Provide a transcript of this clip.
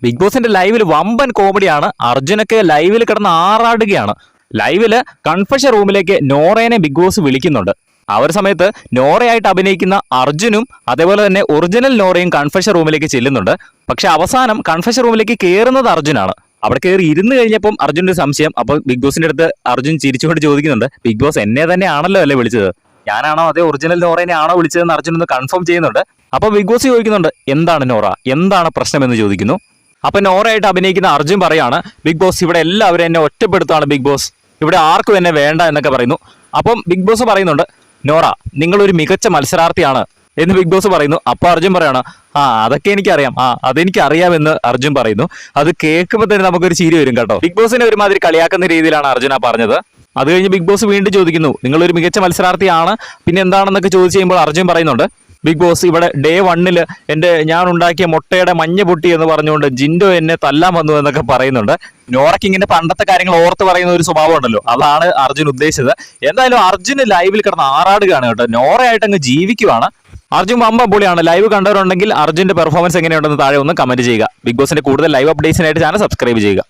Big ബോസിന്റെ ലൈവിൽ വമ്പൻ കോമഡിയാണ്. അർജുനൊക്കെ ലൈവിൽ കിടന്ന് ആറാടുകയാണ്. ലൈവില് കൺഫഷൻ റൂമിലേക്ക് നോറേനെ ബിഗ് ബോസ് വിളിക്കുന്നുണ്ട്. ആ ഒരു സമയത്ത് നോറയായിട്ട് അഭിനയിക്കുന്ന അർജുനും അതേപോലെ തന്നെ ഒറിജിനൽ നോറയും കൺഫഷൻ റൂമിലേക്ക് ചെല്ലുന്നുണ്ട്. പക്ഷെ അവസാനം കൺഫഷൻ റൂമിലേക്ക് കയറുന്നത് അർജുനാണ്. അവിടെ കയറി ഇരുന്ന് കഴിഞ്ഞപ്പം അർജുന്റെ സംശയം. അപ്പോൾ ബിഗ് ബോസിന്റെ അടുത്ത് അർജുൻ ചിരിച്ചുകൊണ്ട് ചോദിക്കുന്നുണ്ട്, ബിഗ് ബോസ് എന്നെ തന്നെയാണല്ലോ അല്ലേ വിളിച്ചത്, ഞാനാണോ അതേ ഒറിജിനൽ നോറേനെ ആണോ വിളിച്ചതെന്ന് അർജുൻ ഒന്ന് കൺഫേം ചെയ്യുന്നുണ്ട്. അപ്പൊ ബിഗ് ബോസ് ചോദിക്കുന്നുണ്ട്, എന്താണ് നോറ, എന്താണ് പ്രശ്നമെന്ന് ചോദിക്കുന്നു. അപ്പൊ നോറയായിട്ട് അഭിനയിക്കുന്ന അർജുൻ പറയാണ്, ബിഗ് ബോസ് ഇവിടെ എല്ലാവരും എന്നെ ഒറ്റപ്പെടുത്താണ് ബിഗ് ബോസ്, ഇവിടെ ആർക്കും എന്നെ വേണ്ട എന്നൊക്കെ പറയുന്നു. അപ്പം ബിഗ് ബോസ് പറയുന്നുണ്ട്, നോറ നിങ്ങളൊരു മികച്ച മത്സരാർത്ഥിയാണ് എന്ന് ബിഗ് ബോസ് പറയുന്നു. അപ്പൊ അർജുൻ പറയാണ്, അതൊക്കെ എനിക്കറിയാം, അതെനിക്ക് അറിയാമെന്ന് അർജുൻ പറയുന്നു. അത് കേൾക്കുമ്പോൾ തന്നെ നമുക്കൊരു ചിരി വരും കേട്ടോ. ബിഗ് ബോസിനെ ഒരുമാതിരി കളിയാക്കുന്ന രീതിയിലാണ് അർജുന പറഞ്ഞത്. അത് കഴിഞ്ഞ് ബിഗ് ബോസ് വീണ്ടും ചോദിക്കുന്നു, നിങ്ങളൊരു മികച്ച മത്സരാർത്ഥിയാണ്, പിന്നെ എന്താണെന്നൊക്കെ ചോദിച്ചു കഴിയുമ്പോൾ അർജുൻ പറയുന്നുണ്ട്, ബിഗ് ബോസ് ഇവിടെ ഡേ 1 ഞാൻ ഉണ്ടാക്കിയ മുട്ടയുടെ മഞ്ഞ പൊട്ടി എന്ന് പറഞ്ഞുകൊണ്ട് ജിൻഡോ എന്നെ തല്ലാൻ വന്നു എന്നൊക്കെ പറയുന്നുണ്ട്. നോറയ്ക്ക് ഇങ്ങനെ പണ്ടത്തെ കാര്യങ്ങൾ ഓർത്ത് പറയുന്ന ഒരു സ്വഭാവം ഉണ്ടല്ലോ, അതാണ് അർജുൻ ഉദ്ദേശിച്ചത്. എന്തായാലും അർജുന് ലൈവിൽ കിടന്ന് ആറാടുകയാണ് കേട്ടോ, നോറയായിട്ട് അങ്ങ് ജീവിക്കുവാണ്. അർജുൻ വമ്പ പൊളിയാണ്. ലൈവ് കണ്ടവരുണ്ടെങ്കിൽ അർജുന്റെ പെർഫോമൻസ് എങ്ങനെയുണ്ടെന്ന് താഴെ ഒന്ന് കമന്റ് ചെയ്യുക. ബിഗ് ബോസിന്റെ കൂടുതൽ ലൈവ് അപ്ഡേറ്റ്സിനായിട്ട് ചാനൽ സബ്സ്ക്രൈബ് ചെയ്യുക.